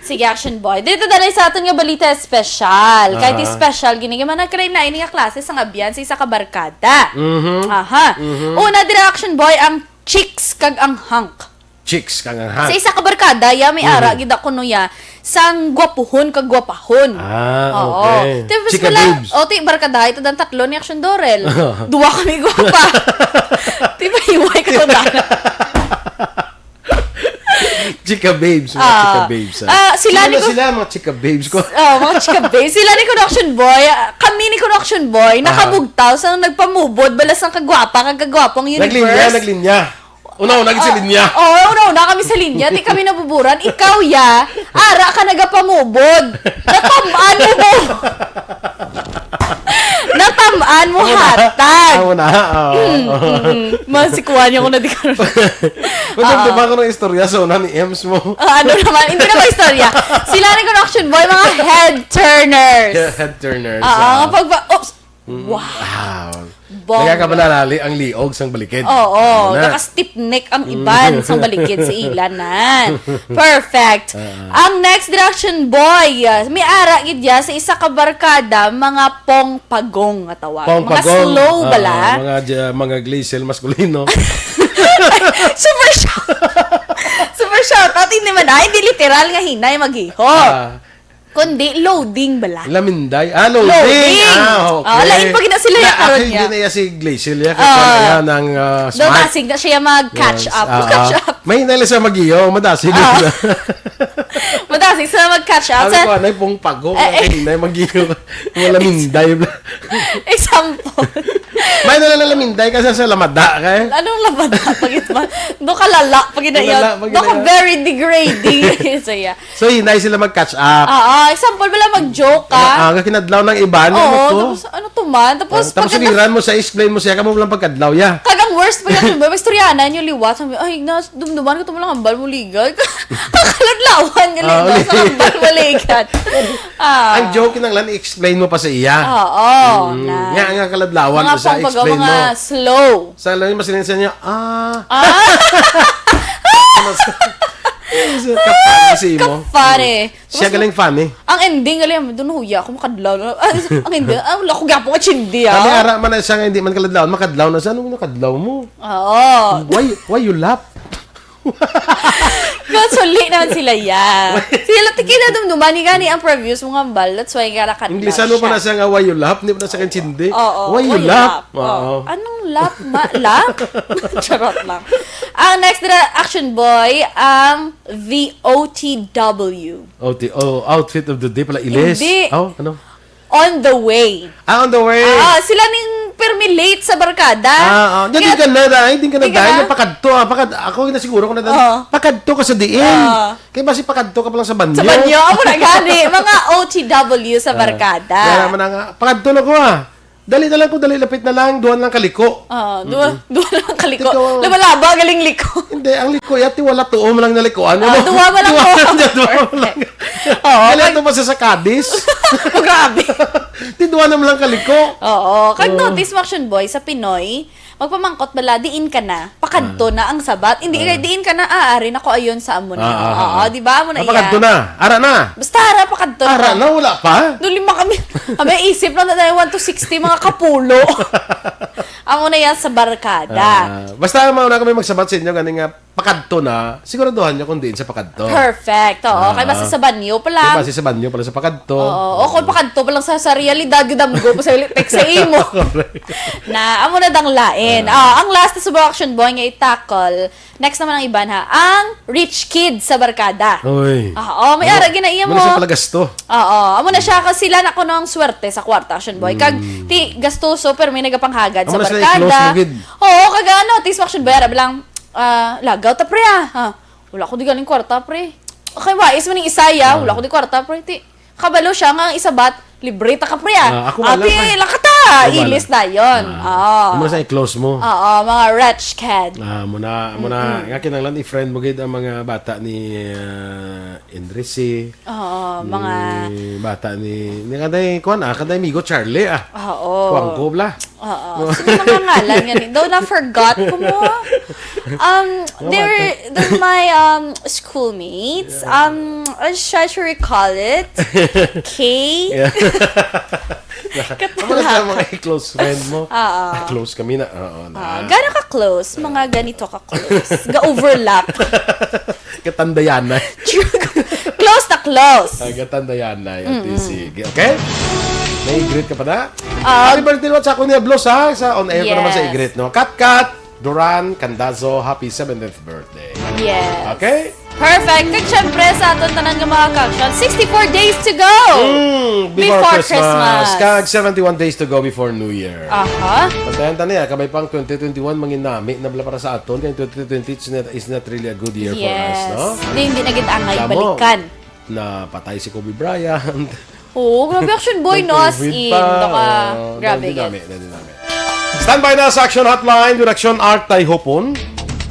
Sige, Action Boy. Dito tayo sa aton nga balita special. Kahit special, ginigaman na karay na ini nga klase sa ngabiyan sa isa ka barkada. Aha. Una, dira Action Boy, ang chicks kag ang hunk. Chicks kang ha. Sa isa ka barkada, ya may ara gida kuno ya sang gwapuhon kag gwapahon. Okay. Tapos Chika pala, babes. ti barkada ito dan tatlo ni Action Dorel. Dua kami gwapa. Ti ba hiway ka na. Chika babes. Mga chika babes. Sila ni ko sila, mga chika babes ko. mga chika babes. Sila ni Connection Boy. Kami ni Connection Boy nakabugtaw sa nagpamubod balas ang kagwapa kag kagwapong universe. Naglinya. Una sa linya. Una kami sa linya. Di kami nabuburan. Ikaw, ya. Ara ka nagapamubod. Natamaan mo hatag. Masikuhan niya ko na di ka. Magdagdaman ko ng istorya sa una ni Ems mo. Ano naman? Hindi na ba istorya? Sila ni Connection Boy, mga head turners. Head turners. Oops. Wow. Nagkakabalalali ang liog sang balikid. Oo. Naka-stiff neck ang iban sang balikid sa ilanan. Perfect. Ang next direction boy, may ara gid ya sa isa ka barkada, mga pong-pagong nga tawag. Mga slow bala. Mga glacial maskulino. Super shout. Super shout. At hindi man hindi literal nga hinay maghiho. Kundi loading bala. Laminday. Loading. Okay. Lain pag na sila yung karon niya. Hindi na si Glacial. Kaya ng smart. Madasig na siya mag-catch up. Catch up. May hinay sa mag-iyo. Madasig. Madasig sila mag-catch up. Sabi ko, anay pong pago. Hinay mag-iyo. Laminday. Example. May nalalaminday kasi sa lamada. Anong lamada? Doon ka lala. Pag inayon. Doon ka very degrading. So, hinay sila mag-catch up. Example, wala mag-joke ka. Kinadlaw ng iba. Tapos ano to man? Tapos suliran mo sa explain mo siya, kamo lang pagkadlaw ya. Kagang worst pag yung may istoryanan yung liwat. Sabi, ay, dumduman ko ito mo lang hambal mo ligat. Kakaladlawan yung ligat sa hambal mo ligat. Ang joke nang lan, explain mo pa sa iya. Nga kaladlawan mga sa explain mo. Mga slow. Sa lang yung masinensa niya, Kapani mo. Kapani. Siya galing funny. Ang ending, galing, doon huya ako makadlaw. Ang ending, wala ko gapo ka chindi, Kami ara man na siya nga hindi man kaladlaw. Makadlaw na siya. Anong nakadlaw mo? Why you laugh? Suli naman sila yan. Sila kinadumduman ni gani ang previews mo ngambal. That's why gara ka. Inglisano pa na siya nga why you laugh. Hindi pa na siya chindi. Why you laugh? Anong laugh? Laugh? Charot lang. Ang next na action boy, ang the OTW. Outfit of the day pala. Iles. Hindi. Ano? On the way. On the way. Sila ning permilate sa barkada. Hindi ka na dahil pakadto. Ako na siguro ko na dahil. Pakadto ka sa diin. Kaya basi pakadto ka pa lang sa banyo. Sa banyo. Ako na gani. Mga OTW sa barkada. Kaya man nga. Pakadto na ko Dali na lang ko, dali lapit na lang. Duwan lang kaliko. Duwan lang kaliko. Labalaba, galing liko. Hindi, ang liko yati wala tuo mo lang naliko. Duwa mo lang ko. Duwa mo lang. Kailan ito pa sa Cadiz? Grabe. Duwa naman lang kaliko. Kag notice mo action boy, sa Pinoy, magpamangkot bala, diin ka na, pakadto na ang sabat. Hindi diin ka na, ari na ko ayon sa amo na. Di ba? Amo na iya. Pakadto na. Ara na. Basta ara, pakadto na. Ara na, wala pa. Doon lima kami. Kami isip lang na 1 to 60 mga kapulo. Amo na yan sa barkada. Basta mauna kami magsabat sa inyo, ganing nga, pakadto na, siguraduhan nyo kung diin sa pakadto. Perfect. Kaya basta sa banyo pa lang. Kaya basta sa banyo pala sa pakadto. Kung pakadto pa lang sa realidad, gudamgo pa sa text sa imo. Na, amo na dang lain. Ang last na sa action boy nga i-tackle, next naman ang iba na, ang rich kid sa barkada. May ara ginaiya mo. Muna siya pala gasto. Amo na siya kasi sila na ko ng swerte sa kwarta action boy. Kag ti gastoso pero may nagapanghagad sa barkada. Kag satisfaction boy ara bilang lagaw ta pre wala ko di galing kwarta pre. Okay, wais man ning isaya, wala ko di kwarta pre. Ti kabalo siya nga isabat, libre ta ka pre. Ako wala. Ati lakata. ilis na yun. Muna sa i-close mo. Oo, mga rich kid. Muna nga kinanglan i-friend mo gid ang mga bata ni Indrisi. Oo, mga... bata ni kaday Migo Charlie Oo. Kuwang ko bla. Oo. Sige mga ngalan ganun. Though na-forgot ko mo. They're my schoolmates. I'll try to recall it. Kay. Ano sa mga close friend mo? Close kami na. Gano'n ka-close? Mga ganito ka-close. Ga-overlap. Katandayan na. Close na close. Katandayan na. Sige. Okay? May i-greet ka pa na? Happy birthday naman sa ako ni Ablos ha. Sa on-air ko naman sa i-greet. No? Kat Duran Candazo, happy 70th birthday. Yes. Okay? Perfect. Kag syempre sa aton tanan nga mga kaksyon, 64 days to go. Before Christmas. Kag 71 days to go before New Year. Pantayan tani kabay pang 2021 manginami na bala para sa aton kay 2020 is not really a good year for us, no? Hindi na gid angay Tamo. balikan. Na patay si Kobe Bryant. Oo, grabe action boy no as in. Grabe gid. Standby na sa Action Hotline, Direksyon Art Hopon.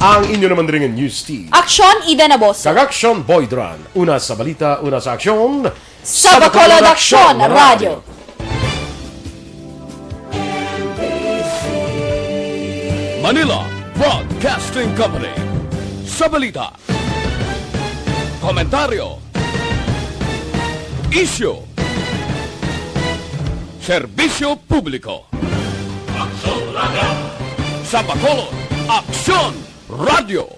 Ang inyo naman rin news team. Aksyon, Ida na boss. Kag-Action Boy Dran. Una sa balita, una sa aksyon. Sa Bacolod Action Radio. Manila Broadcasting Company. Sa balita. Komentaryo. Issue. Serbisyo publiko. Sa Bacolod Action Radio.